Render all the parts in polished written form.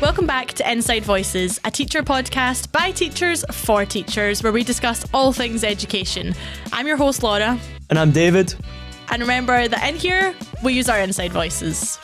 Welcome back to Inside Voices, a teacher podcast by teachers for teachers, where we discuss all things education. I'm your host, Laura. And I'm David. And remember that in here, we use our inside voices.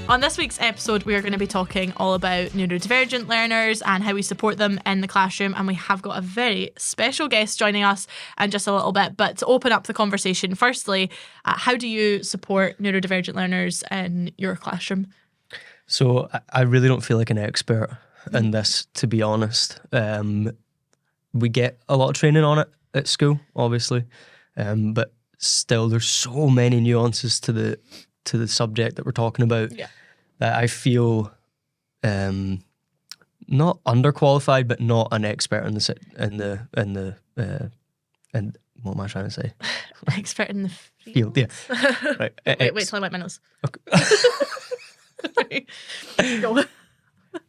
On this week's episode, we are going to be talking all about neurodivergent learners and how we support them in the classroom. And we have got a very special guest joining us in just a little bit. But to open up the conversation, firstly, how do you support neurodivergent learners in your classroom? So I really don't feel like an expert in this, to be honest. We get a lot of training on it at school, obviously. But still, there's so many nuances to the subject that we're talking about. Yeah. That I feel not underqualified, but not an expert in the what am I trying to say? Expert in the field. Yeah. Right. Wait till I wipe my nose. Okay.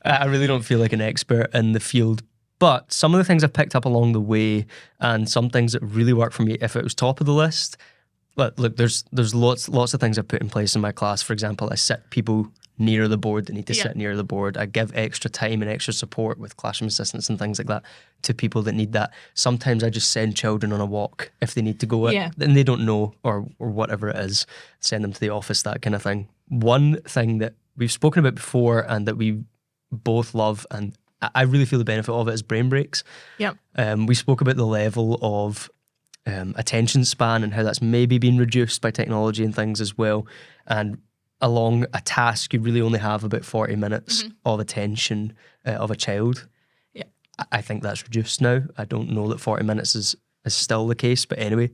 I really don't feel like an expert in the field, but some of the things I've picked up along the way, and some things that really work for me, if it was top of the list. Look, there's lots of things I've put in place in my class. For example, I sit people near the board that need to sit near the board. I give extra time and extra support with classroom assistants and things like that to people that need that. Sometimes I just send children on a walk if they need to go and they don't know or whatever it is. Send them to the office, that kind of thing. One thing that we've spoken about before and that we both love, and I really feel the benefit of it, is brain breaks. Yep. We spoke about the level of attention span and how that's maybe been reduced by technology and things as well. And along a task, you really only have about 40 minutes of attention of a child. Yeah. I think that's reduced now. I don't know that 40 minutes is still the case, but anyway.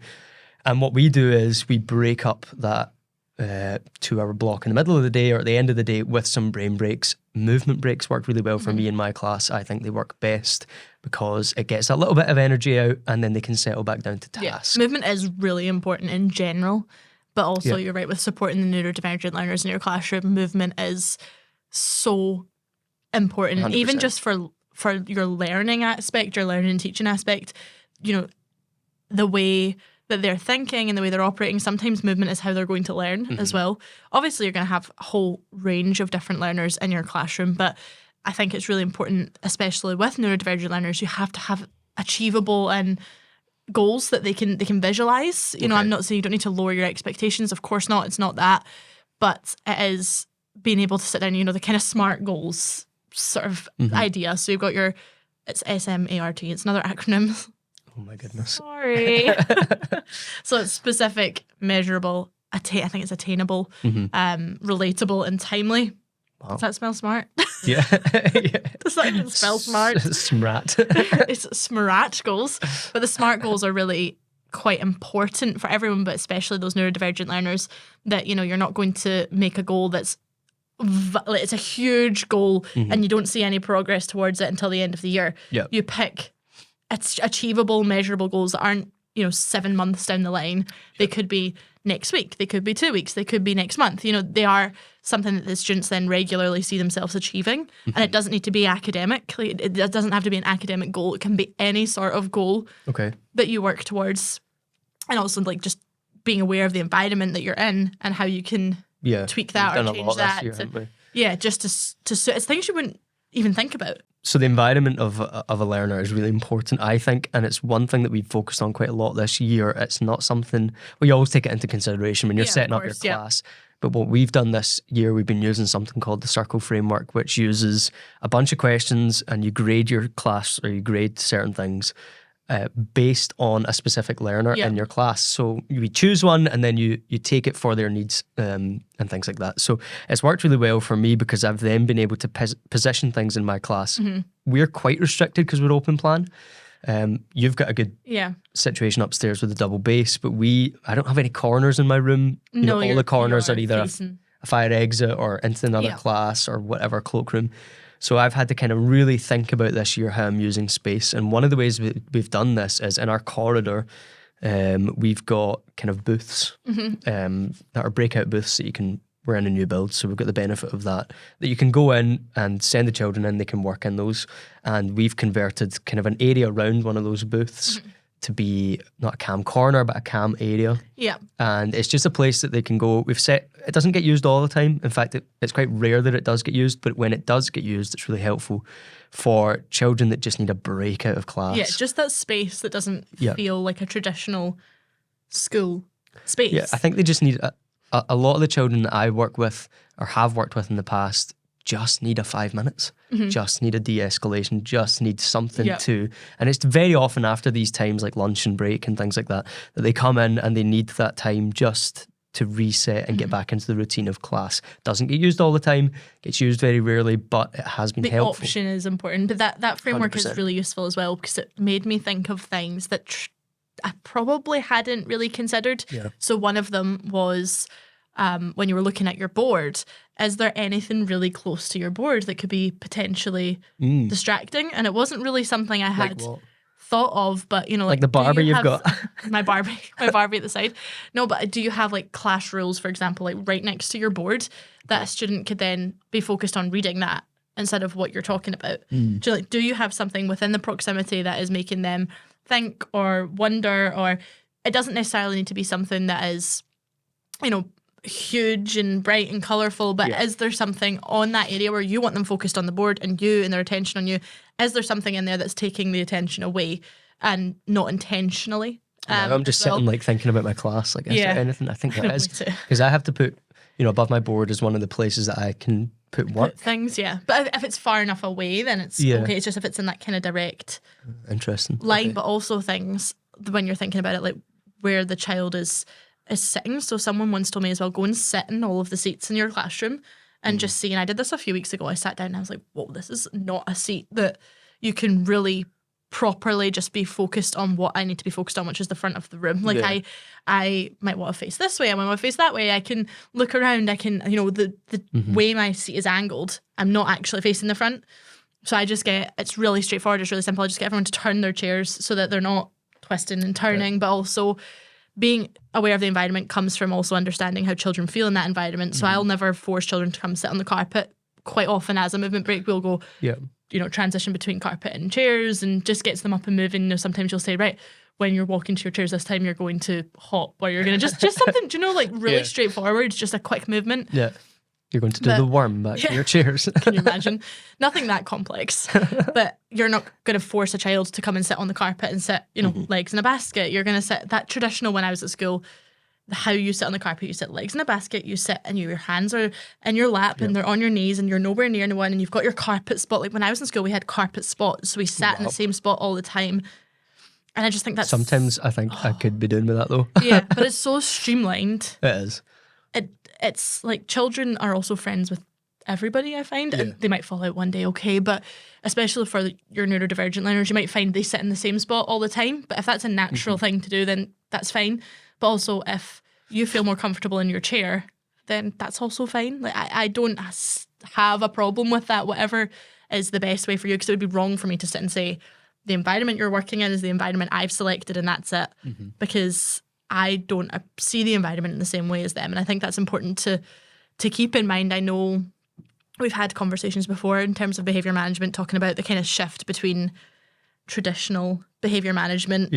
And what we do is we break up that 2-hour block in the middle of the day or at the end of the day with some brain breaks. Movement breaks work really well for me in my class. I think they work best because it gets a little bit of energy out and then they can settle back down to task. Movement is really important in general, but also you're right with supporting the neurodivergent learners in your classroom. Movement is so important, 100%. Even just for your learning aspect, your learning and teaching aspect. You know, the way that they're thinking and the way they're operating, sometimes movement is how they're going to learn as well. Obviously, you're going to have a whole range of different learners in your classroom, but I think it's really important, especially with neurodivergent learners, you have to have achievable and goals that they can visualize. You know, I'm not saying you don't need to lower your expectations. Of course not. It's not that. But it is being able to sit down, you know, the kind of SMART goals sort of idea. So you've got it's SMART. It's another acronym. Oh my goodness. Sorry. So it's specific, measurable, I think it's attainable, relatable and timely. Wow. Does that spell smart? Yeah. Does that even spell smart? SMART. It's SMART goals. But the SMART goals are really quite important for everyone, but especially those neurodivergent learners, that, you know, you're not going to make a goal that's it's a huge goal and you don't see any progress towards it until the end of the year. Yep. You pick achievable, measurable goals that aren't, you know, 7 months down the line. They could be next week, they could be 2 weeks, they could be next month. You know, they are something that the students then regularly see themselves achieving. And it doesn't need to be academic. Like, it doesn't have to be an academic goal. It can be any sort of goal that you work towards. And also, like, just being aware of the environment that you're in and how you can tweak that or change that. Just to suit. It's things you wouldn't even think about. So the environment of a learner is really important, I think, and it's one thing that we've focused on quite a lot this year. It's not something, well, you always take it into consideration when you're setting up your class. But what we've done this year, we've been using something called the Circle Framework, which uses a bunch of questions and you grade your class or you grade certain things based on a specific learner in your class. So you choose one and then you take it for their needs and things like that. So it's worked really well for me because I've then been able to position things in my class. We're quite restricted because we're open plan. You've got a good situation upstairs with a double base, but I don't have any corners in my room. All the corners are either a fire exit or into another class or whatever, cloakroom. So I've had to kind of really think about this year how I'm using space. And one of the ways we've done this is in our corridor, we've got kind of booths that are breakout booths that we're in a new build, so we've got the benefit of that you can go in and send the children in, they can work in those. And we've converted kind of an area around one of those booths to be not a cam corner, but a cam area. Yeah. And it's just a place that they can go. It doesn't get used all the time. In fact, it's quite rare that it does get used, but when it does get used, it's really helpful for children that just need a break out of class. Yeah, just that space that doesn't feel like a traditional school space. Yeah, I think they just need a lot of the children that I work with or have worked with in the past just need a 5 minutes, just need a de-escalation, just need something to, and it's very often after these times like lunch and break and things like that, that they come in and they need that time just to reset and get back into the routine of class. Doesn't get used all the time, gets used very rarely, but it has been helpful. The option is important, but that framework 100%. is really useful as well because it made me think of things that I probably hadn't really considered. Yeah. So one of them was when you were looking at your board, is there anything really close to your board that could be potentially distracting? And it wasn't really something I had thought of, but you know, like the Barbie you've got. my Barbie at the side. No, but do you have like class rules, for example, like right next to your board that a student could then be focused on reading that instead of what you're talking about? Do you have something within the proximity that is making them think or wonder, or it doesn't necessarily need to be something that is, you know, huge and bright and colourful, but is there something on that area where you want them focused on the board and their attention on you? Is there something in there that's taking the attention away and not intentionally? I'm just sitting like thinking about my class, like is there anything? I think that is because I have to put, you know, above my board is one of the places that I can put work. Put things, but if it's far enough away, then it's okay. It's just if it's in that kind of direct line, but also things when you're thinking about it, like where the child is sitting. So someone once told me as well, go and sit in all of the seats in your classroom and just see. And I did this a few weeks ago. I sat down and I was like, whoa, this is not a seat that you can really properly just be focused on what I need to be focused on, which is the front of the room. Like I might want to face this way, I might want to face that way. I can look around, I can, you know, the way my seat is angled, I'm not actually facing the front. So I just it's really straightforward, it's really simple. I just get everyone to turn their chairs so that they're not twisting and turning, but also being aware of the environment comes from also understanding how children feel in that environment. So I'll never force children to come sit on the carpet. Quite often as a movement break, we'll go, you know, transition between carpet and chairs and just gets them up and moving. You know, sometimes you'll say, right, when you're walking to your chairs this time, you're going to hop or you're going to just something, do you know, like really straightforward, just a quick movement. Yeah. You're going to do the worm back to your chairs. Can you imagine? Nothing that complex. But you're not going to force a child to come and sit on the carpet and sit, you know, legs in a basket. You're going to sit that traditional when I was at school, how you sit on the carpet, you sit legs in a basket, you sit and your hands are in your lap and they're on your knees and you're nowhere near anyone and you've got your carpet spot. Like when I was in school, we had carpet spots. So we sat in the same spot all the time. And I just think that's... Sometimes I think I could be doing with that though. But it's so streamlined. It is. It's like children are also friends with everybody, I find. And they might fall out one day, okay, but especially for your neurodivergent learners, you might find they sit in the same spot all the time. But if that's a natural thing to do, then that's fine. But also if you feel more comfortable in your chair, then that's also fine. Like I don't have a problem with that, whatever is the best way for you, because it would be wrong for me to sit and say the environment you're working in is the environment I've selected and that's it. Because I don't see the environment in the same way as them. And I think that's important to keep in mind. I know we've had conversations before in terms of behaviour management, talking about the kind of shift between traditional behaviour management.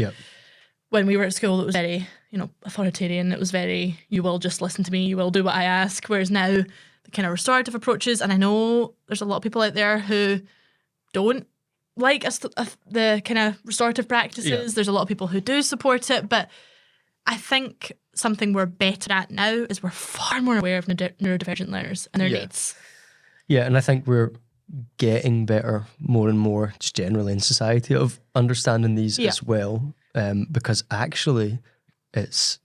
When we were at school, it was very, you know, authoritarian. It was very, you will just listen to me, you will do what I ask. Whereas now, the kind of restorative approaches, and I know there's a lot of people out there who don't like the kind of restorative practices. There's a lot of people who do support it, but I think something we're better at now is we're far more aware of neurodivergent learners and their needs. Yeah, and I think we're getting better more and more just generally in society of understanding these as well, because actually it's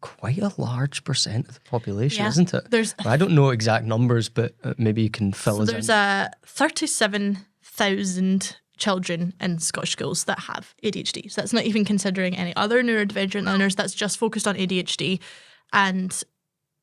quite a large percent of the population, isn't it? I don't know exact numbers, but maybe you can fill us in. There's 37,000 children in Scottish schools that have ADHD. So that's not even considering any other neurodivergent learners. That's just focused on ADHD. And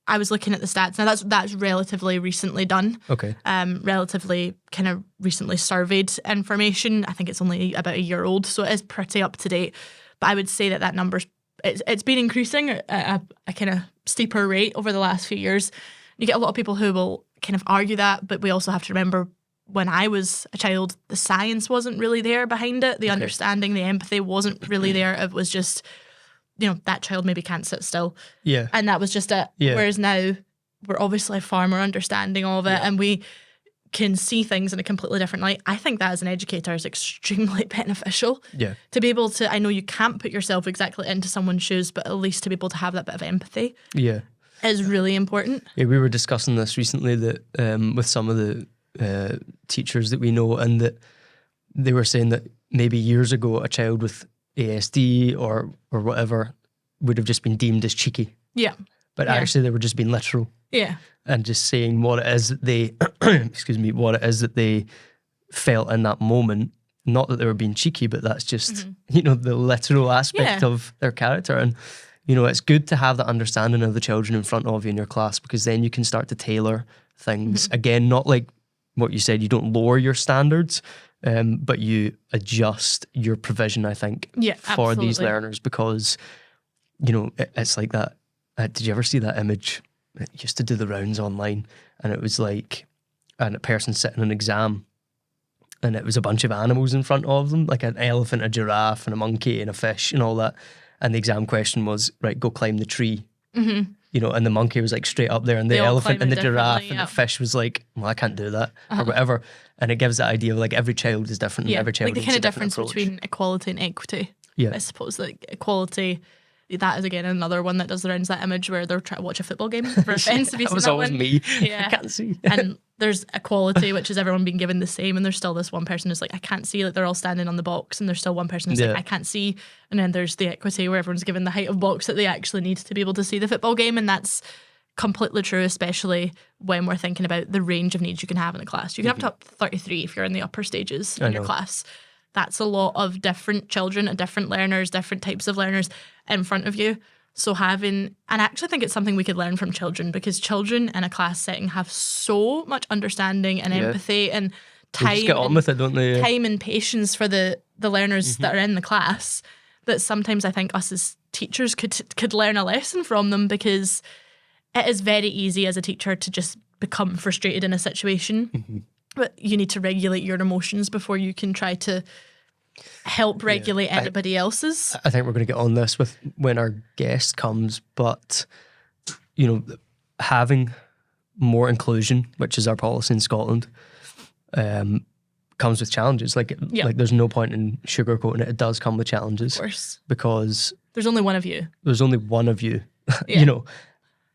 I was looking at the stats. Now that's relatively recently done. Okay. Relatively kind of recently surveyed information. I think it's only about a year old, so it is pretty up to date. But I would say that number's it's been increasing at a kind of steeper rate over the last few years. You get a lot of people who will kind of argue that, but we also have to remember when I was a child, the science wasn't really there behind it. The understanding, the empathy wasn't really there. It was just, that child maybe can't sit still. Yeah. And that was just it. Yeah. Whereas now we're obviously far more understanding of it, and we can see things in a completely different light. I think that as an educator is extremely beneficial. Yeah. To be able to, I know you can't put yourself exactly into someone's shoes, but at least to be able to have that bit of empathy is really important. Yeah, we were discussing this recently that with some of the teachers that we know, and that they were saying that maybe years ago a child with ASD or whatever would have just been deemed as cheeky. Yeah. But actually they were just being literal. Yeah. And just saying what it is that they, what it is that they felt in that moment. Not that they were being cheeky, but that's just, the literal aspect of their character. And, it's good to have that understanding of the children in front of you in your class, because then you can start to tailor things. Again, not like what you said, you don't lower your standards, but you adjust your provision, I think, for these learners, because, it's like that. Did you ever see that image? It used to do the rounds online, and it was like a person sitting an exam, and it was a bunch of animals in front of them, like an elephant, a giraffe, and a monkey, and a fish, and all that. And the exam question was, right, go climb the tree. And the monkey was like straight up there, and the elephant and the giraffe and the fish was like, well, I can't do that, or whatever. And it gives that idea of like every child is different. And every child like the kind of difference between equality and equity. Yeah, I suppose like equality. That is again another one that does the rounds. That image where they're trying to watch a football game for offence. That was always me. Yeah, I can't see. And there's equality, which is everyone being given the same, and there's still this one person who's like, I can't see. Like they're all standing on the box, and there's still one person who's like, I can't see. And then there's the equity where everyone's given the height of box that they actually need to be able to see the football game, and that's completely true, especially when we're thinking about the range of needs you can have in a class. You can have up to 33 if you're in the upper stages in your class. That's a lot of different children and different learners, different types of learners in front of you. So and I actually think it's something we could learn from children, because children in a class setting have so much understanding and empathy and time. They just get on with it, don't they? Time and patience for the learners that are in the class, that sometimes I think us as teachers could learn a lesson from them, because it is very easy as a teacher to just become frustrated in a situation, but you need to regulate your emotions before you can try to help regulate anybody else's. I think we're going to get on this with when our guest comes, but having more inclusion, which is our policy in Scotland, comes with challenges. Like there's no point in sugarcoating it. It does come with challenges, of course, because there's only one of you.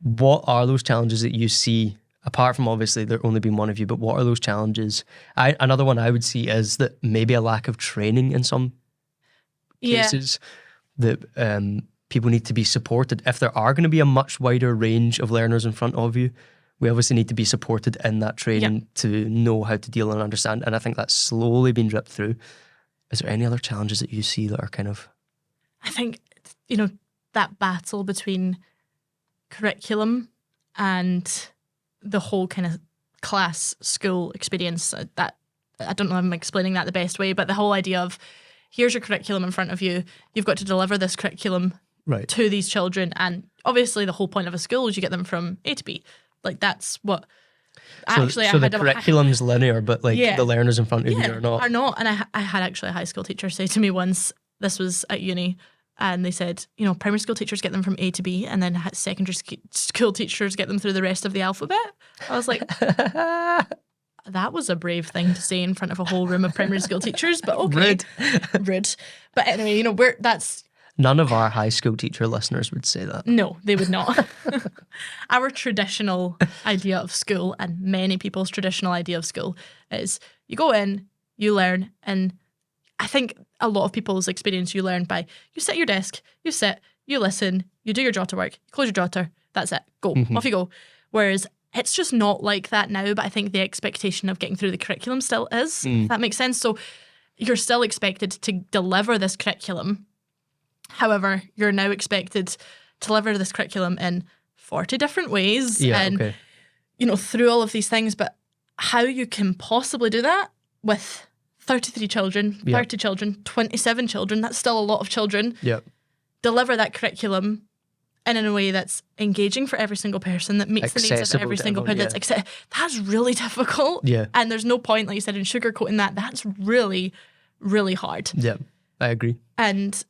What are those challenges that you see? Apart from obviously there only being one of you, but what are those challenges? Another one I would see is that maybe a lack of training in some cases, that people need to be supported. If there are going to be a much wider range of learners in front of you, we obviously need to be supported in that training to know how to deal and understand. And I think that's slowly been dripped through. Is there any other challenges that you see that are kind of... I think, that battle between curriculum and the whole kind of class school experience, that I don't know if I'm explaining that the best way, but the whole idea of here's your curriculum in front of you, you've got to deliver this curriculum to these children, and obviously the whole point of a school is you get them from A to B. Like that's what so the curriculum's linear, but like the learners in front of you are not. And I had actually a high school teacher say to me once, this was at uni, and they said, primary school teachers get them from A to B, and then secondary school teachers get them through the rest of the alphabet. I was like, that was a brave thing to say in front of a whole room of primary school teachers, but okay. Rude. But anyway, that's... None of our high school teacher listeners would say that. No, they would not. Our traditional idea of school, and many people's traditional idea of school, is you go in, you learn, and I think a lot of people's experience, you learn by, you sit at your desk, you sit, you listen, you do your jotter work, you close your jotter, that's it, go, off you go. Whereas it's just not like that now, but I think the expectation of getting through the curriculum still is, if that makes sense. So you're still expected to deliver this curriculum. However, you're now expected to deliver this curriculum in 40 different ways through all of these things. But how you can possibly do that with 33 children, 30 children, 27 children, that's still a lot of children. Deliver that curriculum and in a way that's engaging for every single person, that meets the needs of every single person. That's really difficult. Yeah. And there's no point, like you said, in sugarcoating that. That's really, really hard. Yeah, I agree. And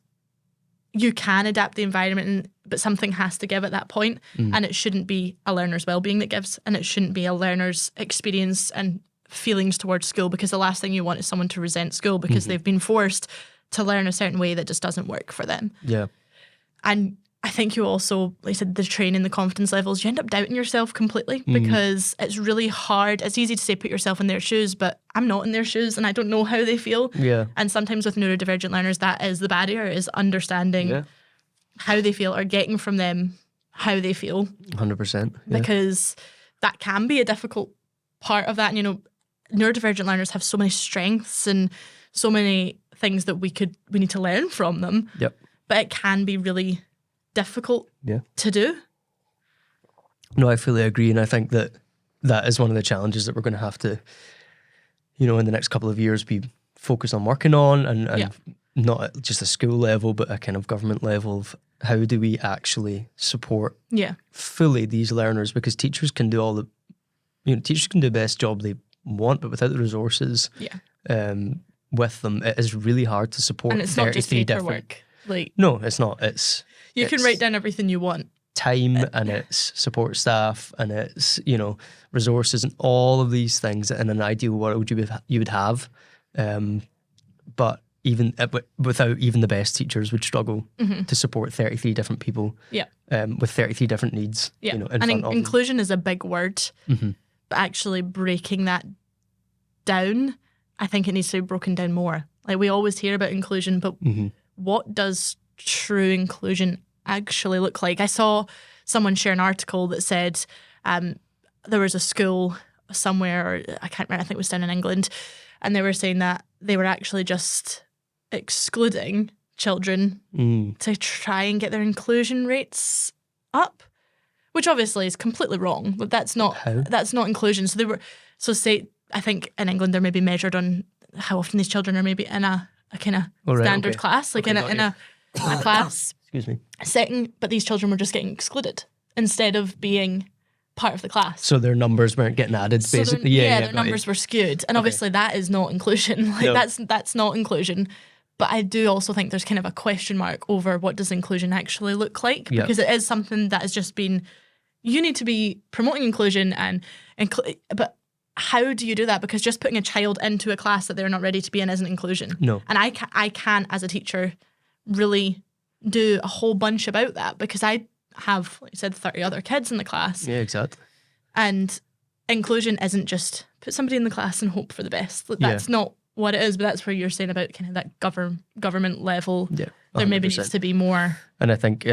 you can adapt the environment, but something has to give at that point. And it shouldn't be a learner's well-being that gives, and it shouldn't be a learner's experience and feelings towards school, because the last thing you want is someone to resent school because they've been forced to learn a certain way that just doesn't work for them. Yeah. And I think you also, like I said, the training, the confidence levels, you end up doubting yourself completely because it's really hard. It's easy to say put yourself in their shoes, but I'm not in their shoes and I don't know how they feel. Yeah. And sometimes with neurodivergent learners, that is the barrier, is understanding how they feel or getting from them how they feel. 100%. Yeah. Because that can be a difficult part of that. And, you know, neurodivergent learners have so many strengths and so many things that we need to learn from them. Yep. But it can be really difficult to do. No, I fully agree. And I think that is one of the challenges that we're going to have to, you know, in the next couple of years be focused on working on, and not at just a school level, but a kind of government level of how do we actually support fully these learners, because teachers can do teachers can do the best job they want, but without the resources with them, it is really hard to support. And it's not just paperwork. No, it's not. You can write down everything you want. Time, and it's support staff, and it's, you know, resources, and all of these things that in an ideal world you would have, but even without, even the best teachers would struggle to support 33 different people with 33 different needs. You know, inclusion is a big word, but actually breaking that down, I think it needs to be broken down more. Like, we always hear about inclusion, but what does true inclusion actually look like? I saw someone share an article that said there was a school somewhere, or I can't remember, I think it was down in England, and they were saying that they were actually just excluding children to try and get their inclusion rates up, which obviously is completely wrong. But that's not inclusion. So say, I think in England they're maybe measured on how often these children are maybe in a kind of standard class, like in a class setting, but these children were just getting excluded instead of being part of the class. So their numbers weren't getting added, basically. Their numbers were skewed, and obviously that is not inclusion. That's not inclusion. But I do also think there's kind of a question mark over what does inclusion actually look like, because it is something that has just been, you need to be promoting inclusion but how do you do that? Because just putting a child into a class that they're not ready to be in isn't inclusion. No. And I can't, as a teacher, really do a whole bunch about that, because I have, like I said, 30 other kids in the class. Yeah, exactly. And inclusion isn't just put somebody in the class and hope for the best. That's not what it is, but that's where you're saying about kind of that government level. Yeah, 100%. There maybe needs to be more. And I think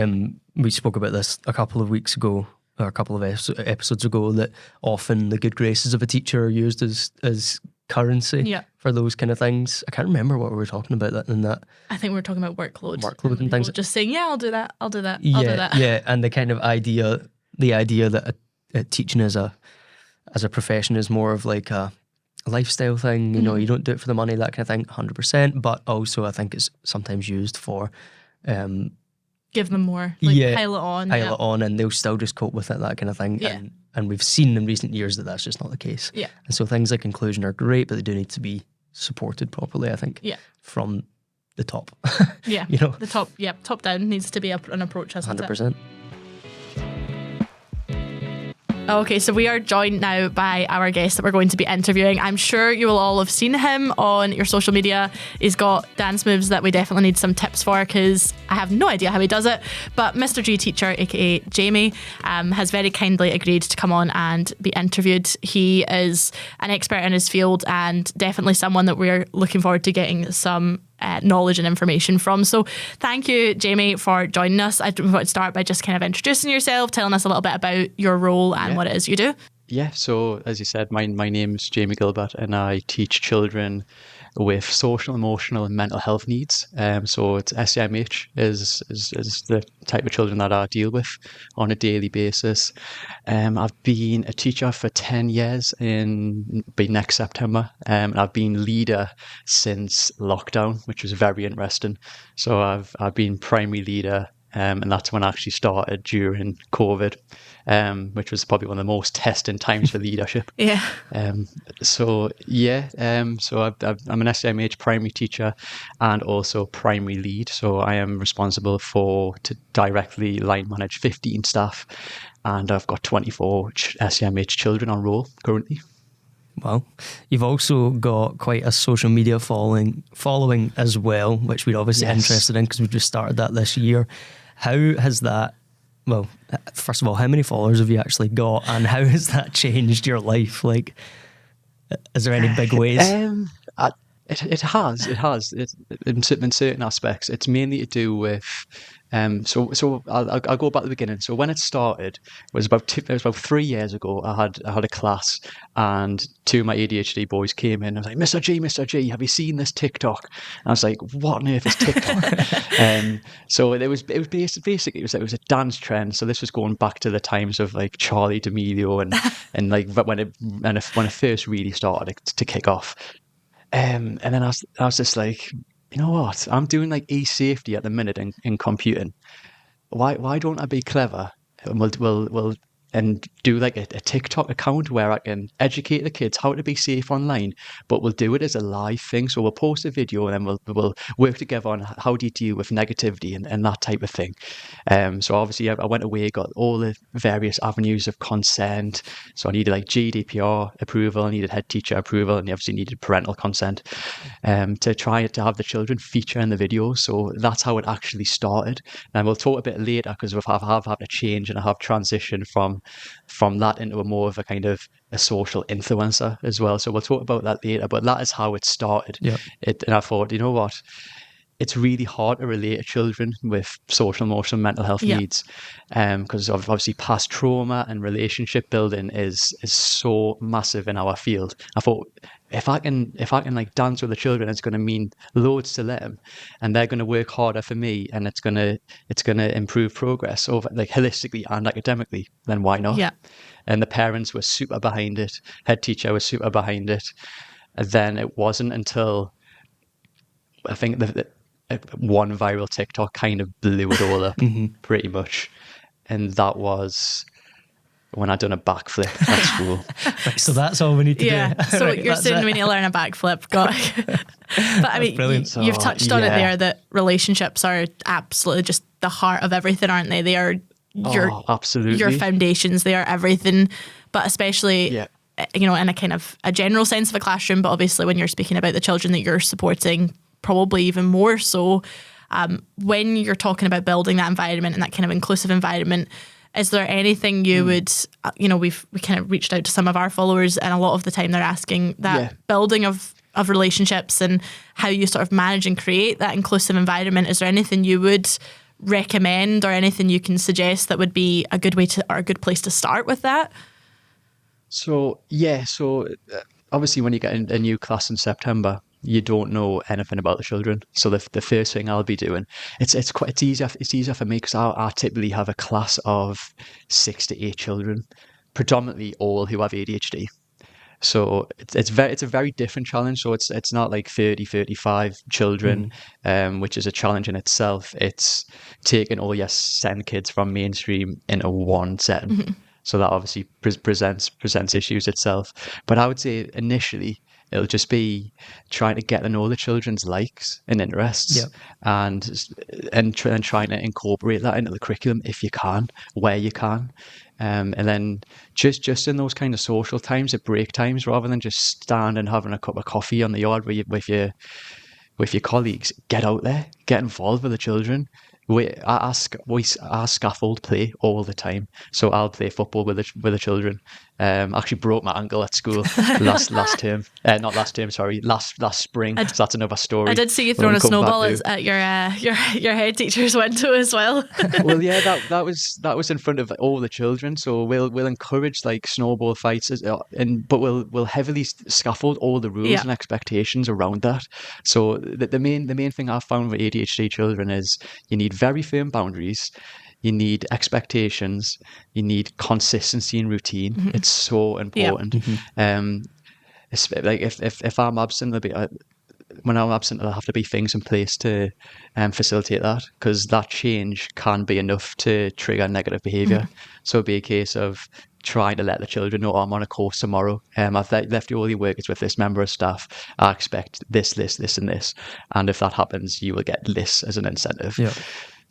we spoke about this a couple of weeks ago, or a couple of episodes ago, that often the good graces of a teacher are used as currency for those kind of things. I can't remember what we were talking about in that. I think we were talking about workload and things. Just saying, I'll do that. I'll do that. Yeah, and the kind of idea that teaching as a profession is more of like a lifestyle thing. You know, you don't do it for the money, that kind of thing. 100%. But also, I think it's sometimes used for give them more, pile it on, and they'll still just cope with it, that kind of thing. And we've seen in recent years that that's just not the case. Yeah. And so things like inclusion are great, but they do need to be supported properly, I think. Yeah. From the top. Yeah. You know, the top. Yeah. Top down needs to be an approach, hasn't 100%. it? Okay, so we are joined now by our guest that we're going to be interviewing. I'm sure you will all have seen him on your social media. He's got dance moves that we definitely need some tips for, because I have no idea how he does it. But Mr. G Teacher, aka Jamie, has very kindly agreed to come on and be interviewed. He is an expert in his field and definitely someone that we're looking forward to getting some knowledge and information from. So thank you, Jamie, for joining us. I want to start by just kind of introducing yourself, telling us a little bit about your role and what it is you do. Yeah, so as you said, my name's Jamie Gilbert, and I teach children with social, emotional and mental health needs. So it's SEMH is the type of children that I deal with on a daily basis. I've been a teacher for 10 years next September, and I've been leader since lockdown, which was very interesting. So I've been primary leader and that's when I actually started during COVID, which was probably one of the most testing times for leadership. Yeah. So I'm an SMH primary teacher and also primary lead. So I am responsible to directly line manage 15 staff, and I've got 24 SMH children on roll currently. Well, you've also got quite a social media following as well, which we're obviously interested in because we've just started that this year. How has that, well, first of all, how many followers have you actually got, and how has that changed your life? Like, is there any big ways? It has. In certain aspects. It's mainly to do with. So I'll go back to the beginning. So when it started, it was about 3 years ago. I had a class, and two of my ADHD boys came in. I was like, Mr. G, have you seen this TikTok? And I was like, what on earth is TikTok? So it was basically it was a dance trend. So this was going back to the times of like Charlie D'Amelio and like when it first really started to kick off. And then I was just like, you know what? I'm doing like e-safety at the minute in computing. Why don't I be clever? And we'll and do like a TikTok account where I can educate the kids how to be safe online, but we'll do it as a live thing. So we'll post a video and then we'll work together on how do you deal with negativity and that type of thing. So obviously I went away, got all the various avenues of consent. So I needed like GDPR approval, I needed head teacher approval, and you obviously needed parental consent to try to have the children feature in the video. So that's how it actually started. And we'll talk a bit later because I have had a change and I have transitioned from that into a more of a kind of a social influencer as well. So we'll talk about that later, but that is how it started. Yeah. And I thought, you know what? It's really hard to relate to children with social, emotional, mental health needs, because obviously past trauma and relationship building is so massive in our field. I thought if I can like dance with the children, it's going to mean loads to them, and they're going to work harder for me, and it's going to improve progress over like holistically and academically. Then why not? Yeah. And the parents were super behind it. Head teacher was super behind it. And then it wasn't until I think one viral TikTok kind of blew it all up, pretty much, and that was when I done a backflip at school. Right, so that's all we need to do. So Right, you're saying we need to learn a backflip. But I mean, you've touched on it there, that relationships are absolutely just the heart of everything, aren't they? They are absolutely your foundations. They are everything, but especially you know, in a kind of a general sense of a classroom, but obviously when you're speaking about the children that you're supporting, probably even more so. When you're talking about building that environment and that kind of inclusive environment, is there anything you would, you know, we kind of reached out to some of our followers, and a lot of the time they're asking that building of relationships and how you sort of manage and create that inclusive environment. Is there anything you would recommend or anything you can suggest that would be a good way to, or a good place to start with that? So obviously when you get a new class in September, you don't know anything about the children. So the first thing I'll be doing, it's easier for me because I typically have a class of 6 to 8 children, predominantly all who have ADHD. So it's a very different challenge. So it's not like 35 children, which is a challenge in itself. It's taking all your SEND kids from mainstream into one setting. So that obviously presents issues itself. But I would say initially it'll just be trying to get to know the children's likes and interests, and trying to incorporate that into the curriculum if you can, where you can. And then just in those kind of social times, at break times, rather than just stand and having a cup of coffee on the yard with your colleagues, get out there, get involved with the children. We scaffold play all the time, so I'll play football with the children. Actually broke my ankle at school last term. Not last term, sorry, last spring. So that's another story. I did see you throwing a snowball at your head teacher's window as well. Well, yeah, that was in front of all the children. So we'll encourage like snowball fights, but we'll heavily scaffold all the rules and expectations around that. So the main thing I've found with ADHD children is you need very firm boundaries. You need expectations. You need consistency and routine. It's so important. Like if I'm absent, when I'm absent, there'll have to be things in place to facilitate that, because that change can be enough to trigger negative behaviour. So it'd be a case of trying to let the children know, I'm on a course tomorrow. I've left you all your work. It's with this member of staff. I expect this, and this. And if that happens, you will get this as an incentive. Yeah.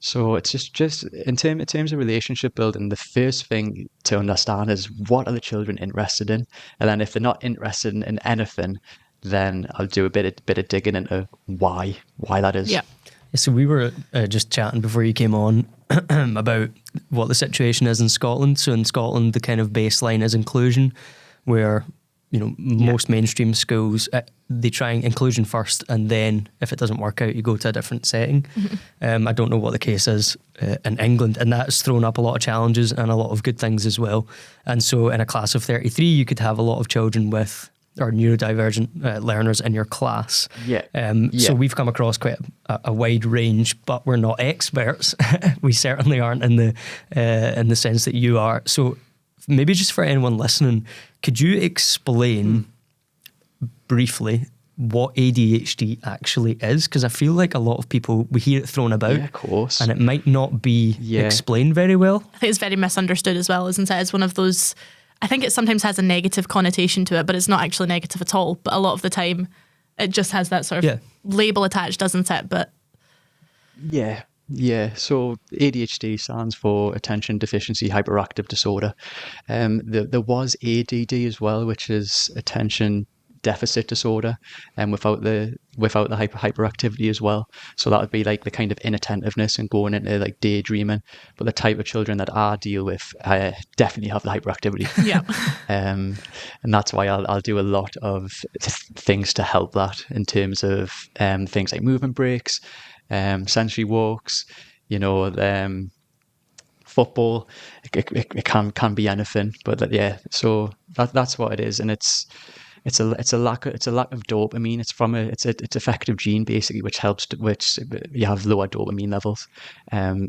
So it's just in terms of relationship building, the first thing to understand is, what are the children interested in? And then if they're not interested in anything, then I'll do a bit of digging into why that is. Yeah. So we were just chatting before you came on about what the situation is in Scotland. So in Scotland, the kind of baseline is inclusion, where most mainstream schools, they try inclusion first, and then if it doesn't work out, you go to a different setting. I don't know what the case is in England, and that's thrown up a lot of challenges and a lot of good things as well. And so in a class of 33, you could have a lot of children with or neurodivergent learners in your class. So we've come across quite a wide range, but we're not experts. We certainly aren't in the sense that you are. So maybe just for anyone listening, could you explain briefly what ADHD actually is? Because I feel like a lot of people, we hear it thrown about, of course, and it might not be explained very well. I think it's very misunderstood as well, isn't it? It's one of those, I think it sometimes has a negative connotation to it, but it's not actually negative at all. But a lot of the time, it just has that sort of label attached, doesn't it? But so ADHD stands for Attention Deficiency Hyperactive Disorder. There was ADD as well, which is Attention Deficit Disorder, and without the hyperactivity as well. So that would be like the kind of inattentiveness and going into like daydreaming. But the type of children that I deal with definitely have the hyperactivity. And that's why I'll do a lot of things to help that, in terms of things like movement breaks, sensory walks, football. It can be anything, but so that's what it is. And it's a lack of dopamine. It's a defective gene basically, which you have lower dopamine levels.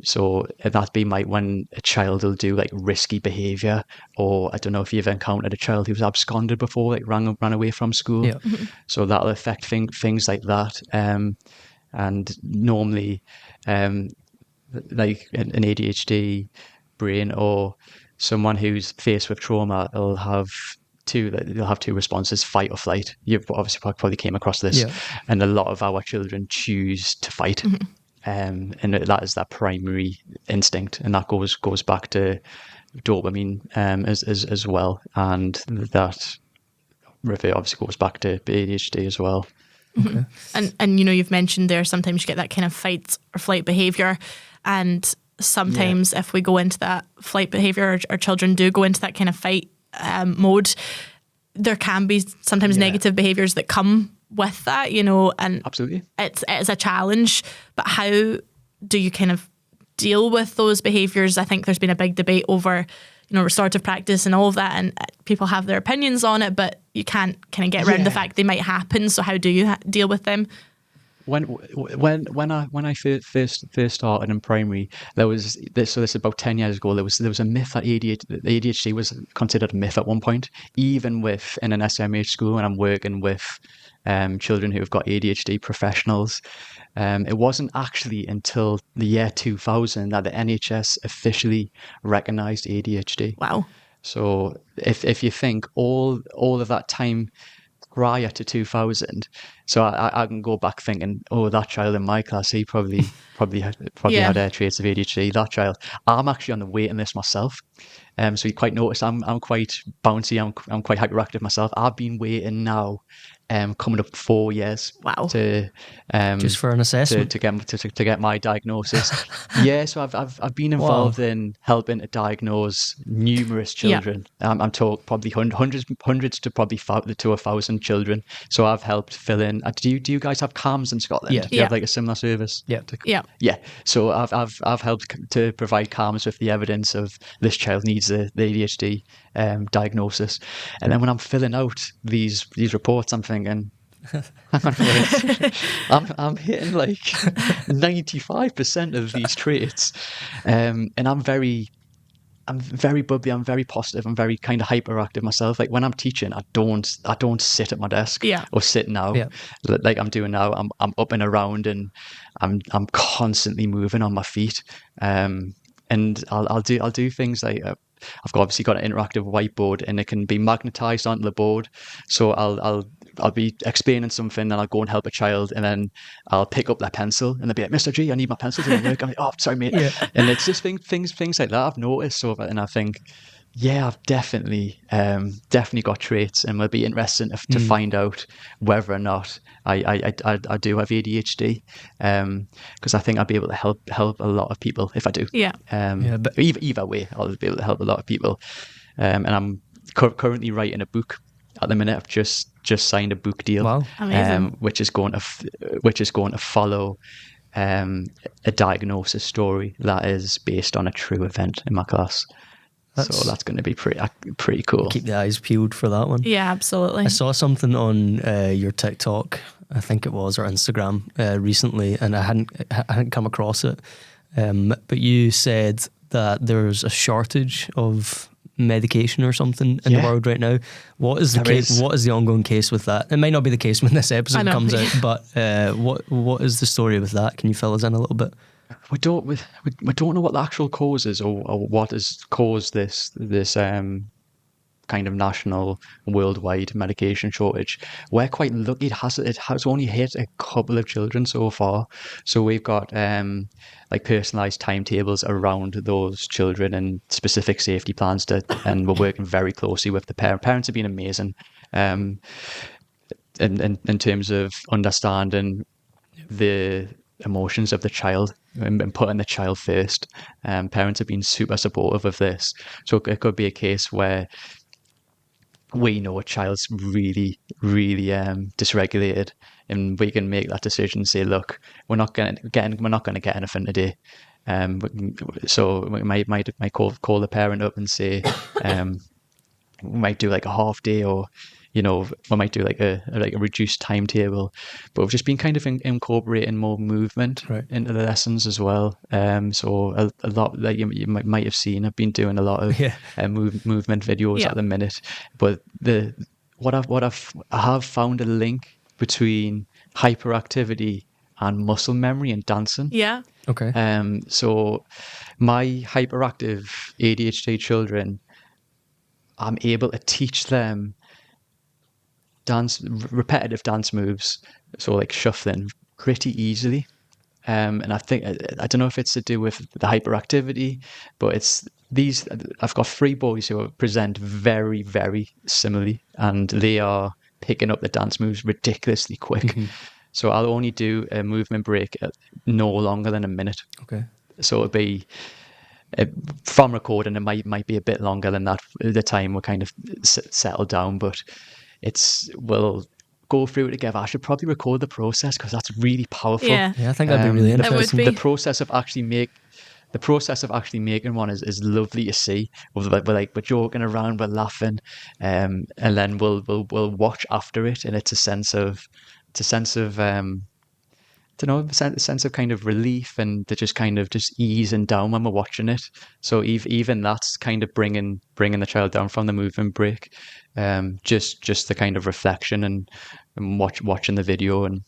So that'd be when a child will do like risky behavior, or I don't know if you've encountered a child who's absconded before, like ran away from school. So that'll affect things like that. And normally, like an ADHD brain or someone who's faced with trauma, they'll have two responses: fight or flight. You've obviously probably came across this, and a lot of our children choose to fight, and that is that primary instinct, and that goes back to dopamine as well, and that obviously goes back to ADHD as well. Okay. And you've mentioned there, sometimes you get that kind of fight or flight behaviour, and sometimes if we go into that flight behaviour, or children do go into that kind of fight mode, there can be sometimes negative behaviours that come with that, and absolutely it's a challenge. But how do you kind of deal with those behaviours? I think there's been a big debate over restorative practice and all of that, and people have their opinions on it, but you can't kind of get around the fact they might happen. So how do you deal with them? When I first started in primary, there was this. So this is about 10 years ago. There was a myth that ADHD was considered a myth at one point, even in an SMH school. And I'm working with children who have got ADHD professionals. It wasn't actually until the year 2000 that the NHS officially recognised ADHD. Wow! So if you think all of that time prior to 2000, so I can go back thinking, oh, that child in my class, he probably had traits of ADHD. That child, I'm actually on the waiting list myself. So you quite notice I'm quite bouncy. I'm quite hyperactive myself. I've been waiting now, coming up 4 years. Wow. To just for an assessment to get my diagnosis. So I've been involved in helping to diagnose numerous children. I'm talking probably hundreds to probably to 1,000 children. So I've helped fill in. Do you guys have CAMS in Scotland? Do you have like a similar service? Yeah. So I've helped to provide CAMS with the evidence of this child needs the ADHD diagnosis, and then when I'm filling out these reports, I'm thinking, I'm hitting like 95% of these traits, and I'm very I'm very bubbly. I'm very positive. I'm very kind of hyperactive myself. Like when I'm teaching, I don't sit at my desk or sit now like I'm doing now. I'm up and around, and I'm constantly moving on my feet. And I'll do things like I've obviously got an interactive whiteboard, and it can be magnetized onto the board. So I'll be explaining something, and I'll go and help a child, and then I'll pick up their pencil, and they'll be like, "Mr. G, I need my pencil to work." I'm like, "Oh, sorry, mate." And it's just things like that I've noticed. So, and I think, yeah, I've definitely got traits, and it'll be interesting to find out whether or not I do have ADHD, because I think I'll be able to help a lot of people if I do. But either way, I'll be able to help a lot of people. And I'm currently writing a book at the minute. I've just signed a book deal. Wow. Amazing. Which is going to follow a diagnosis story that is based on a true event in my class. So that's going to be pretty cool. Keep the eyes peeled for that one. Yeah, absolutely. I saw something on your TikTok, I think it was, or Instagram recently, and I hadn't come across it. But you said that there's a shortage of medication or something in the world right now. What is the case? What is the ongoing case with that? It might not be the case when this episode comes out, but what is the story with that? Can you fill us in a little bit? We don't know what the actual cause is, or what has caused this kind of national, worldwide medication shortage. We're quite lucky. It has only hit a couple of children so far. So we've got like personalised timetables around those children and specific safety plans and we're working very closely with the parents. Parents have been amazing in terms of understanding the emotions of the child and putting the child first. Parents have been super supportive of this. So it could be a case where we know a child's really, really dysregulated, and we can make that decision and say, look, we're not going to get anything today. So we might call the parent up and say, we might do like a half day, or we might do like a reduced timetable. But we've just been kind of incorporating more movement into the lessons as well. So a lot, like you might have seen, I've been doing a lot of movement videos at the minute. But I have found a link between hyperactivity and muscle memory and dancing. Yeah. Okay. So my hyperactive ADHD children, I'm able to teach them repetitive dance moves, so like shuffling, pretty easily. And I think, I don't know if it's to do with the hyperactivity, but it's these. I've got 3 boys who present very, very similarly, and they are picking up the dance moves ridiculously quick. Mm-hmm. So I'll only do a movement break at no longer than a minute. Okay. So it'll be from recording, it might be a bit longer than that at the time we're kind of settled down, but we'll go through it together. I should probably record the process because that's really powerful. Yeah, I think that'd be really interesting. The process of actually making one is lovely to see. We're joking around, we're laughing, and then we'll watch after it, and it's a sense of sense of kind of relief, and to just kind of just easing down when we're watching it. So even that's kind of bringing the child down from the movement break, just the kind of reflection and watching the video and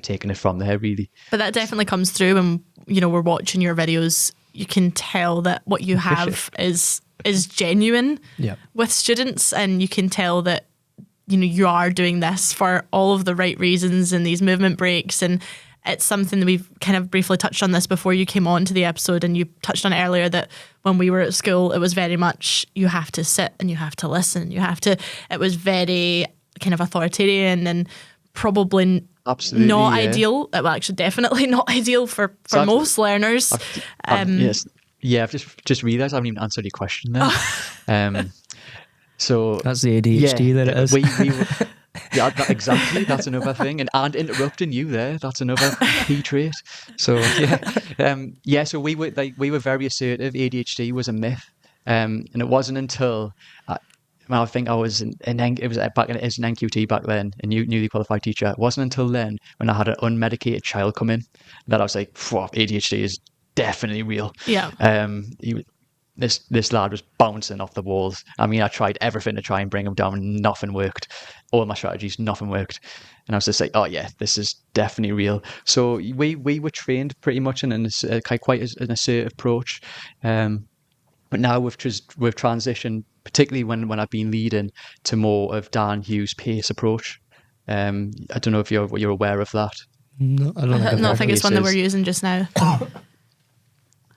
taking it from there, really. But that definitely comes through when we're watching your videos. You can tell that what you have is genuine with students, and you can tell that you are doing this for all of the right reasons and these movement breaks. And it's something that we've kind of briefly touched on this before you came on to the episode, and you touched on earlier that when we were at school, it was very much you have to sit and you have to listen. It was very kind of authoritarian and probably not ideal. Well, actually, definitely not ideal for most learners. Yes. Yeah, I've just realised I haven't even answered your question there. So that's the ADHD that it is. Exactly. That's another thing, and interrupting you there. That's another key trait. So So we were very assertive. ADHD was a myth, and it wasn't until I think I was back as an NQT back then, a newly qualified teacher. It wasn't until then when I had an unmedicated child come in that I was like, ADHD is definitely real. Yeah. this lad was bouncing off the walls. I mean, I tried everything to try and bring him down, and nothing worked. All my strategies, nothing worked. And I was just like, oh yeah, this is definitely real. So we were trained pretty much in quite an assertive approach. But now we've transitioned, particularly when I've been leading, to more of Dan Hughes' PACE approach. I don't know if you're aware of that. No, I don't think it's one that we're using just now.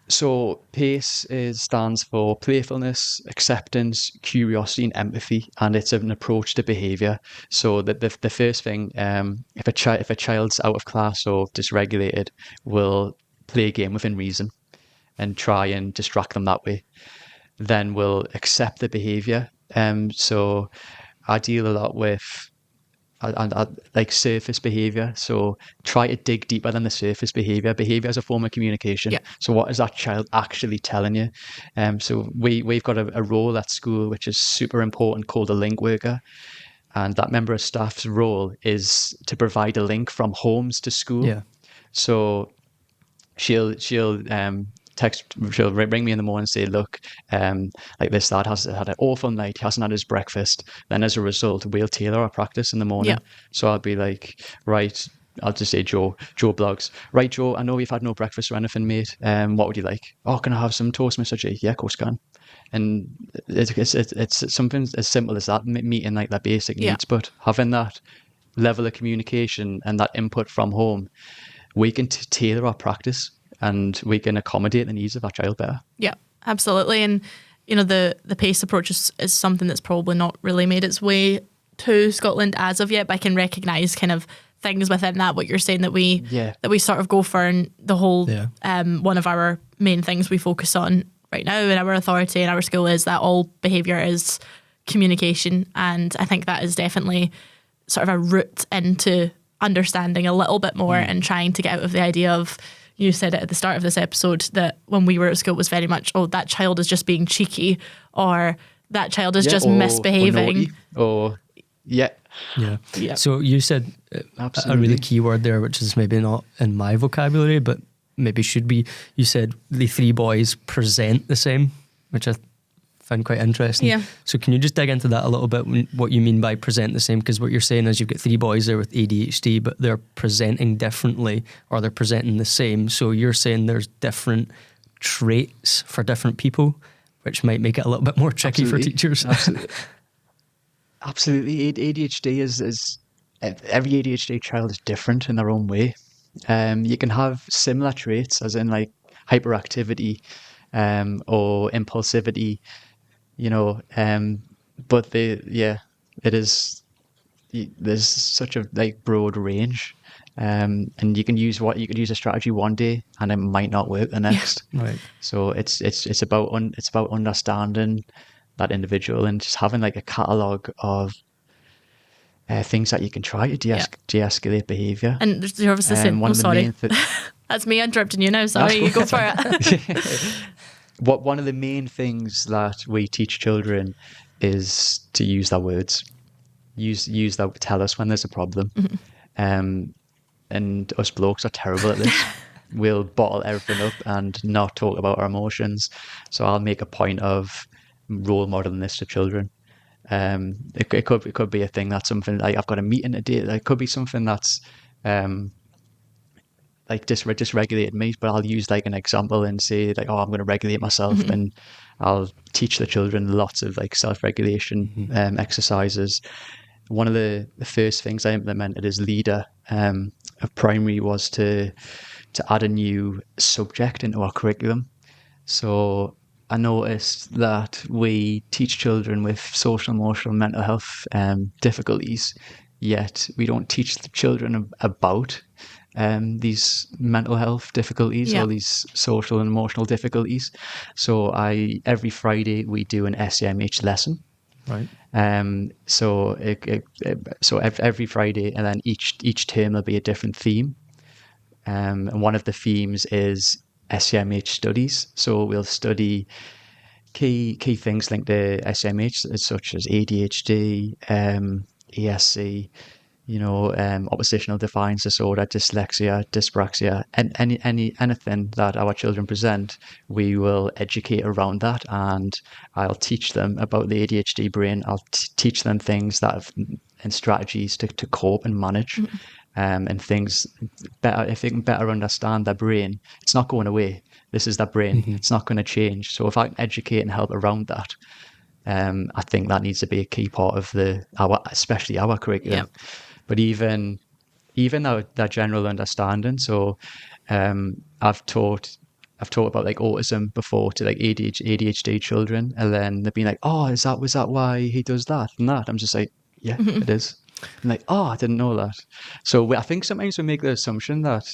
So PACE stands for playfulness, acceptance, curiosity, and empathy, and it's an approach to behaviour. So the first thing, if a child's out of class or dysregulated, we'll play a game within reason and try and distract them that way. Then we'll accept the behaviour. So I deal a lot with like surface behavior. So try to dig deeper than the surface behavior. Behavior is a form of communication. Yeah. So what is that child actually telling you? So we've got a role at school which is super important called a link worker. And that member of staff's role is to provide a link from homes to school. Yeah. So she'll ring me in the morning and say, look, like this lad has had an awful night, he hasn't had his breakfast. Then as a result, we'll tailor our practice in the morning. Yeah. So I'll be like, right, I'll just say Joe blogs. Right, Joe, I know you've had no breakfast or anything, mate. What would you like? Oh, can I have some toast, Mr. G? Yeah, of course can. And it's something as simple as that, meeting like their basic needs, but having that level of communication and that input from home, we can tailor our practice and we can accommodate the needs of our child better. Yeah, absolutely. And, you know, the PACE approach is something that's probably not really made its way to Scotland as of yet, but I can recognise kind of things within that, what you're saying that we sort of go for, and the whole, one of our main things we focus on right now in our authority in our school is that all behaviour is communication. And I think that is definitely sort of a route into understanding a little bit more and trying to get out of the idea of, you said it at the start of this episode, that when we were at school it was very much, oh, that child is just being cheeky, or that child is just misbehaving. Yeah. So you said a really key word there, which is maybe not in my vocabulary, but maybe should be. You said the three boys present the same, which I found quite interesting. Yeah. So can you just dig into that a little bit, what you mean by present the same? Because what you're saying is you've got three boys there with ADHD, but they're presenting differently, or they're presenting the same. So you're saying there's different traits for different people, which might make it a little bit more tricky for teachers. Absolutely. ADHD is every ADHD child is different in their own way. You can have similar traits, as in like hyperactivity or impulsivity, you know, but it is, there's such a like broad range, and you can use a strategy one day and it might not work the next. Right. So it's about understanding that individual and just having like a catalogue of things that you can try to de-escalate behaviour. And you're obviously saying, sorry, that's me interrupting you now. Sorry, you go for it. One of the main things that we teach children is to use their words. Use that. Tell us when there's a problem. Mm-hmm. And us blokes are terrible at this. We'll bottle everything up and not talk about our emotions. So I'll make a point of role modeling this to children. It could be a thing that's something like, I've got a meeting today. It could be something that's like dysregulated me, but I'll use like an example and say like, oh, I'm going to regulate myself. Mm-hmm. And I'll teach the children lots of like self-regulation exercises. One of the first things I implemented as leader of primary was to add a new subject into our curriculum. So I noticed that we teach children with social, emotional, mental health difficulties, yet we don't teach the children about these mental health difficulties or these social and emotional difficulties. So every Friday we do an SEMH lesson. Right. So every Friday, and then each term will be a different theme. And one of the themes is SEMH studies. So we'll study key things linked to SMH, such as ADHD, ESC, oppositional defiance disorder, dyslexia, dyspraxia, and anything that our children present, we will educate around that, and I'll teach them about the ADHD brain. I'll teach them things and strategies to cope and manage, and things better. If they can better understand their brain, it's not going away. This is their brain. It's not going to change. So if I can educate and help around that, I think that needs to be a key part of especially our curriculum. Yep. But even that general understanding. So I've taught about like autism before to like ADHD children, and then they've been like, "Oh, was that why he does that and that?" I'm just like, "Yeah, it is." And like, "Oh, I didn't know that." So I think sometimes we make the assumption that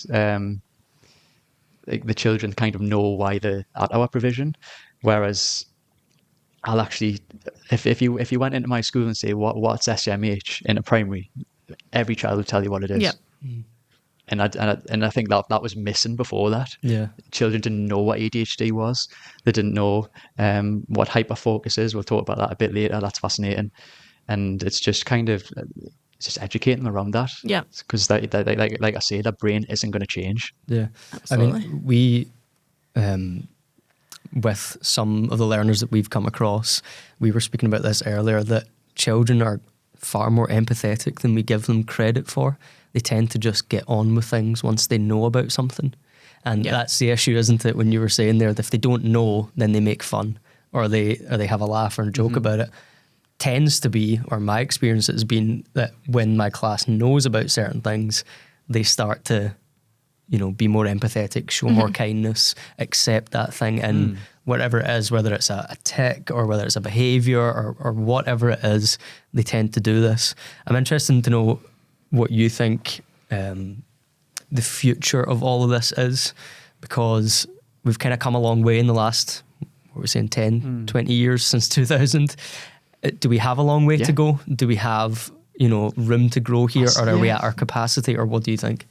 like the children kind of know why they're at our provision, whereas I'll actually, if you went into my school and say what's SMH in a primary, every child will tell you what it is. Yeah. And I think that was missing before that. Yeah. Children didn't know what ADHD was. They didn't know what hyperfocus is. We'll talk about that a bit later. That's fascinating. And it's just kind of just educating them around that. Yeah. Because like I say, their brain isn't going to change. Yeah. Absolutely. I mean, we with some of the learners that we've come across, we were speaking about this earlier, that children are far more empathetic than we give them credit for. They tend to just get on with things once they know about something. And that's the issue, isn't it? When you were saying there that if they don't know, then they make fun or they have a laugh or a joke about it. Tends to be, or my experience has been, that when my class knows about certain things, they start to, be more empathetic, show more kindness, accept that thing, and whatever it is, whether it's a tick or whether it's a behaviour or whatever it is, they tend to do this. I'm interested to know what you think the future of all of this is, because we've kind of come a long way in the last, 10, 20 years since 2000. Do we have a long way to go? Do we have, room to grow here, or are we at our capacity, or what do you think?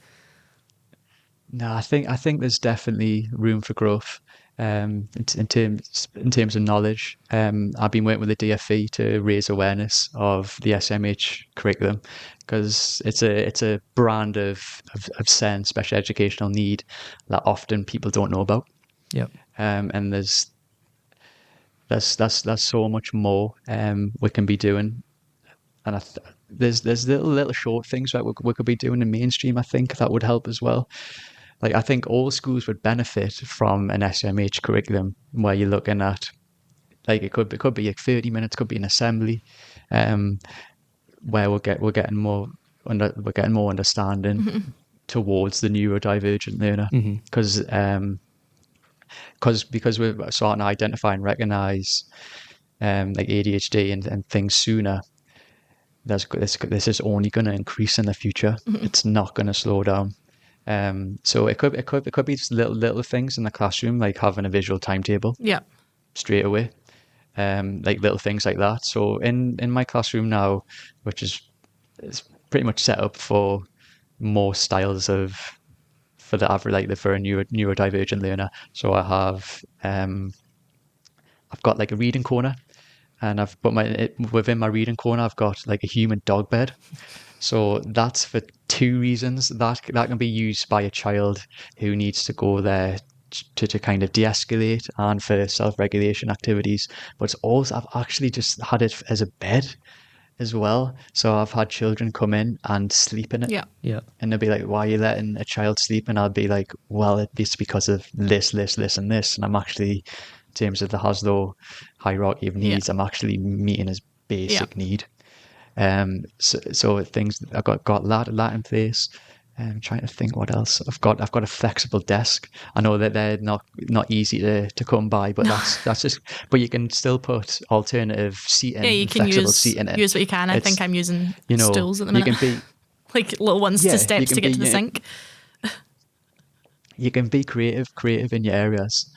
No, I think there's definitely room for growth in terms of knowledge. I've been working with the DFE to raise awareness of the SMH curriculum, because it's a brand of SEN, special educational need, that often people don't know about. Yeah. And there's so much more we can be doing, and there's little short things that we could be doing in mainstream. I think that would help as well. Like, I think all schools would benefit from an SMH curriculum where you're looking at, like, it could be like 30 minutes, could be an assembly, where we're getting more understanding towards the neurodivergent learner, because we're starting to identify and recognize like ADHD and things sooner. This is only going to increase in the future. It's not going to slow down. So it could be just little things in the classroom, like having a visual timetable. Yeah. Straight away. Like little things like that. So in my classroom now, which is pretty much set up for more styles for the average, like for a neurodivergent learner. So I have I've got like a reading corner, and I've put within my reading corner I've got like a human dog bed. So that's for two reasons. That can be used by a child who needs to go there to kind of de-escalate and for self-regulation activities. But it's also, I've actually just had it as a bed as well. So I've had children come in and sleep in it. Yeah. And they'll be like, "Why are you letting a child sleep?" And I'll be like, "Well, it's because of this, and this." And I'm actually, in terms of the Adhd hierarchy of needs, I'm actually meeting his basic need. So things, I've got that in place. I'm trying to think what else. I've got a flexible desk. I know that they're not easy to come by, but that's just. But you can still put alternative seating. Yeah, you can use what you can. I think I'm using stools at the minute. You can be like little ones to steps to get to the sink. You can be creative in your areas.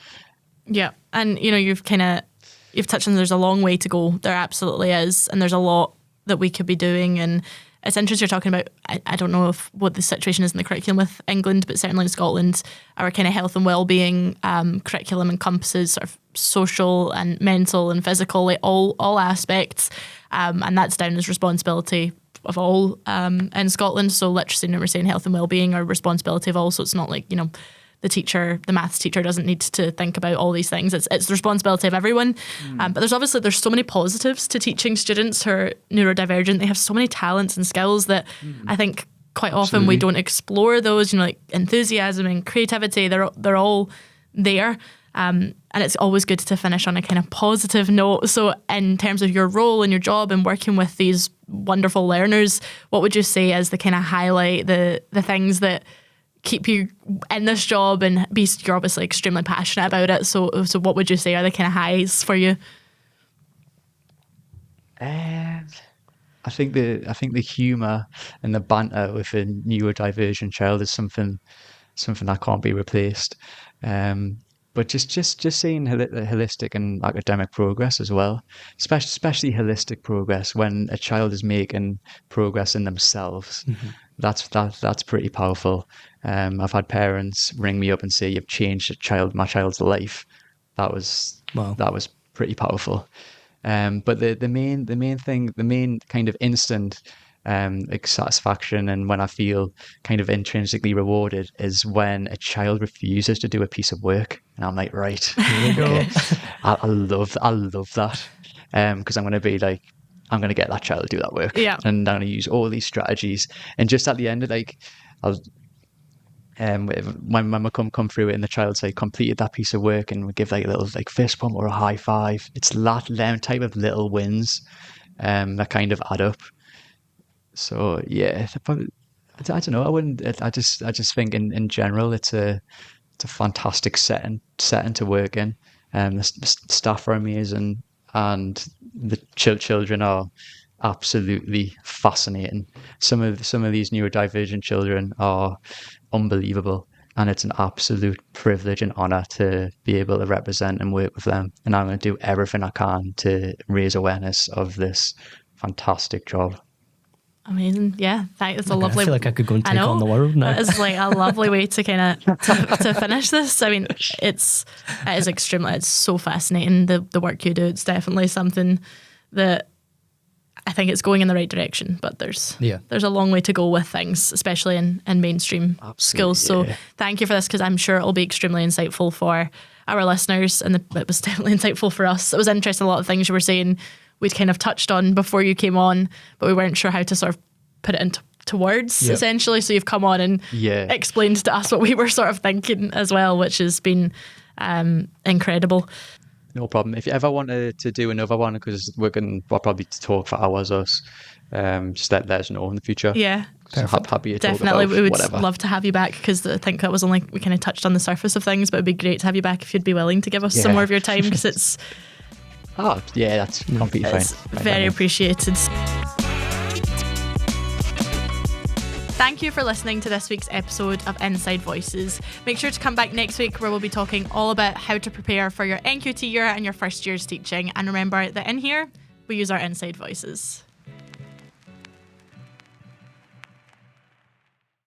Yeah, and you've touched on, there's a long way to go. There absolutely is, and there's a lot that we could be doing. And it's interesting you're talking about, I don't know what the situation is in the curriculum with England, but certainly in Scotland, our kind of health and wellbeing curriculum encompasses sort of social and mental and physical, like all aspects, and that's down as responsibility of all in Scotland. So literacy, numeracy and health and wellbeing are responsibility of all. So it's not like, the maths teacher doesn't need to think about all these things. It's the responsibility of everyone. But there's so many positives to teaching students who are neurodivergent. They have so many talents and skills that I think quite often we don't explore those, like enthusiasm and creativity. They're all there. And it's always good to finish on a kind of positive note. So in terms of your role and your job and working with these wonderful learners, what would you say is the kind of highlight, the things that keep you in this job, and you're obviously extremely passionate about it. So what would you say are the kind of highs for you? I think the humour and the banter with a neurodivergent child is something that can't be replaced. But just seeing holistic and academic progress as well, especially holistic progress when a child is making progress in themselves. That's pretty powerful. I've had parents ring me up and say, "You've changed my child's life." That was pretty powerful. But the main kind of instant satisfaction, and when I feel kind of intrinsically rewarded, is when a child refuses to do a piece of work, and I'm like, right, here we go. I love that, because I'm going to be like, I'm going to get that child to do that work, and I'm going to use all these strategies, and just at the end of when my come through it and the child say completed that piece of work, and we give like a little like fist bump or a high five. It's them type of little wins that kind of add up. So yeah, I don't know. I wouldn't. I just think in general, it's a fantastic setting to work in. The staff are amazing, and the children are absolutely fascinating. Some of these neurodivergent children are unbelievable, and it's an absolute privilege and honor to be able to represent and work with them. And I'm going to do everything I can to raise awareness of this fantastic job. Amazing. Yeah, it's a lovely... I feel like I could go and take on the world now. It's like a lovely way to kind of to finish this. I mean, it is extremely... It's so fascinating, the work you do. It's definitely something that I think it's going in the right direction, but there's a long way to go with things, especially in mainstream schools. So thank you for this, because I'm sure it'll be extremely insightful for our listeners, and it was definitely insightful for us. It was interesting, a lot of things you were saying we'd kind of touched on before you came on, but we weren't sure how to sort of put it into words, essentially. So you've come on and explained to us what we were sort of thinking as well, which has been incredible. No problem. If you ever wanted to do another one, because we'll probably talk for hours, just let us know in the future. Yeah. So happy to definitely. Talk about we would whatever. Love to have you back, because I think that was only, we kind of touched on the surface of things, but it'd be great to have you back if you'd be willing to give us some more of your time, because it's... Oh, yeah, that's completely fine. It's very appreciated. Thank you for listening to this week's episode of Inside Voices. Make sure to come back next week, where we'll be talking all about how to prepare for your NQT year and your first year's teaching. And remember that in here, we use our inside voices.